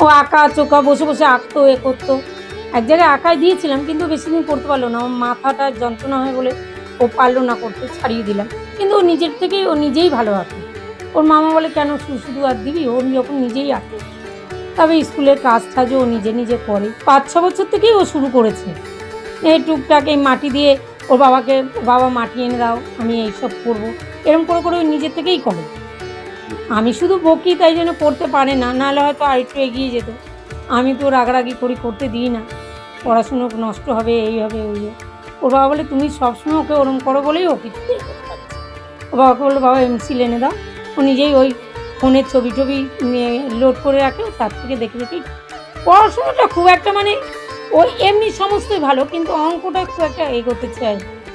ও আঁকা চোখা বসে বসে আঁকতো, এ করতো। এক জায়গায় আঁকায় দিয়েছিলাম, কিন্তু বেশি দিন করতে পারলো না। ওর মাথাটা যন্ত্রণা হয় বলে ও পারলো না করতে, ছাড়িয়ে দিলাম। কিন্তু ও নিজের থেকেই, ও নিজেই ভালো আঁকে। ওর মামা বলে, কেন শুধু আর দিবি, ও যখন নিজেই আঁকে। তবে স্কুলের কাজ টাজও ও নিজে নিজে করে। 5-6 বছর থেকেই ও শুরু করেছে। এই টুকটাক এই মাটি দিয়ে ওর বাবাকে, বাবা মাটি এনে দাও, আমি এইসব করবো, এরকম করে করে ও নিজের থেকেই করে। আমি শুধু বকি, তাই জন্য করতে পারে না, নাহলে হয়তো আরেকটু এগিয়ে যেত। আমি তো রাগারাগি করি, করতে দিই না, পড়াশুনো নষ্ট হবে, এই হবে ওই হবে। ওর বাবা বলে, তুমি সবসময় ওকে ওরম করো বলেই ও কিছুতেই করতে পারছে। ওর বাবাকে বললো, বাবা এমসিল এনে দাও। ও নিজেই ওই ফোনের ছবি টবি লোড করে রাখে, তার থেকে দেখে দেখেই। পড়াশোনাটা খুব একটা মানে ওই এমনি সমস্তই ভালো, কিন্তু অঙ্কটা খুব একটা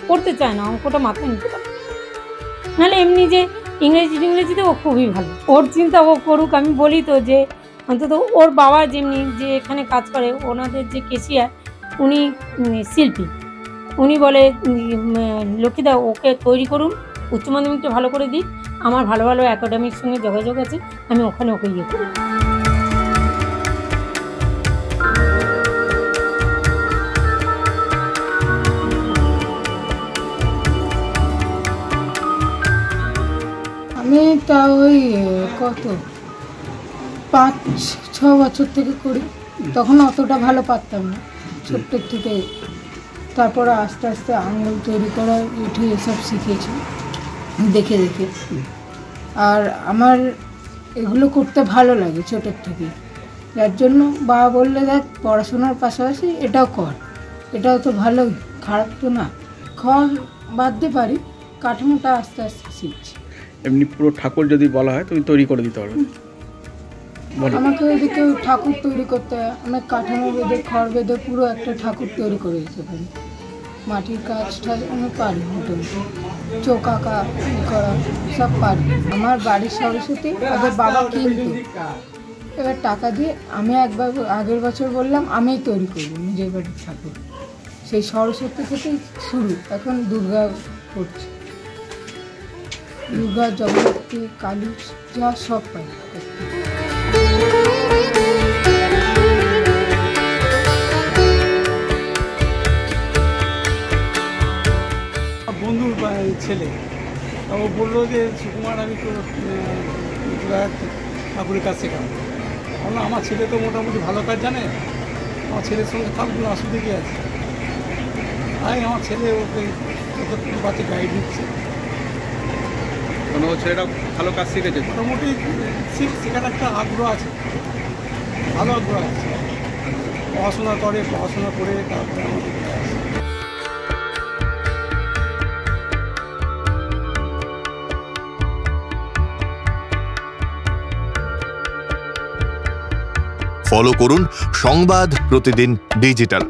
করতে চায় না, অঙ্কটা মাথায় নিতে পারে। নাহলে এমনি যে ইংরেজিতে ও খুবই ভালো। ওর চিন্তা ও করুক। আমি বলি তো যে অন্তত ওর বাবা যেমনি যে এখানে কাজ করে, ওনাদের যে কেশিয়ার, উনি শিল্পী। উনি বলে, লক্ষ্মীদা ওকে তৈরি করুন, উচ্চ মাধ্যমিকটা ভালো করে দিই, আমার ভালো ভালো একাডেমির সঙ্গে যোগাযোগ আছে, আমি ওখানে ওকে ইয়ে করি। আমি তা ওই কত 5-6 বছর থেকে করি। তখন অতটা ভালো পারতাম না, ছোট্টের থেকে। তারপর আস্তে আস্তে আঙুল তৈরি করা, উঠে এসব শিখেছি দেখে দেখে। আর আমার এগুলো করতে ভালো লাগে ছোটোর থেকে, যার জন্য বাবা বললে, দেখ পড়াশোনার পাশাপাশি এটাও কর, এটাও তো ভালোই, খারাপ তো না। খড় বাঁধতে পারি, কাঠামোটা আস্তে আস্তে শিখছি। এমনি পুরো ঠাকুর যদি বলা হয় তুমি তৈরি করে দিতে পারবে? আমাকে ওইদিকে ঠাকুর তৈরি করতে হয়, অনেক কাঠামো বেঁধে খড় বেঁধে পুরো একটা ঠাকুর তৈরি করে দিতে পারি। মাটির কাজটা আমি পারি মোটামুটি, চোখ আঁকা করা সব পারি। আমার বাড়ির সরস্বতী আগে বাবা কিনতো, এবার টাকা দিয়ে আমি একবার আগের বছর বললাম আমিই তৈরি করবো নিজের বাড়ির ঠাকুর। সেই সরস্বতী থেকেই শুরু, এখন দুর্গা করছি। দুর্গা, জগদ্ধাত্রী, কালী, যা সব পাই। বন্ধুর ছেলে, ও বললো যে সুকুমার আমি তো ঠাকুরের কাজ শেখাবো। বললাম আমার ছেলে তো মোটামুটি ভালো কাজ জানে, আমার ছেলের সঙ্গে থাকবো, অসুবিধে কি আছে। তাই আমার ছেলে ওকে বাচ্চা গাইড দিচ্ছে। ও ছেলেটা ভালো কাজ শিখেছে, মোটামুটি শেখার একটা আগ্রহ আছে, ভালো আগ্রহ আছে। পড়াশোনা করে তারপরে আমাদের ফলো করুন সংবাদ প্রতিদিন ডিজিটাল।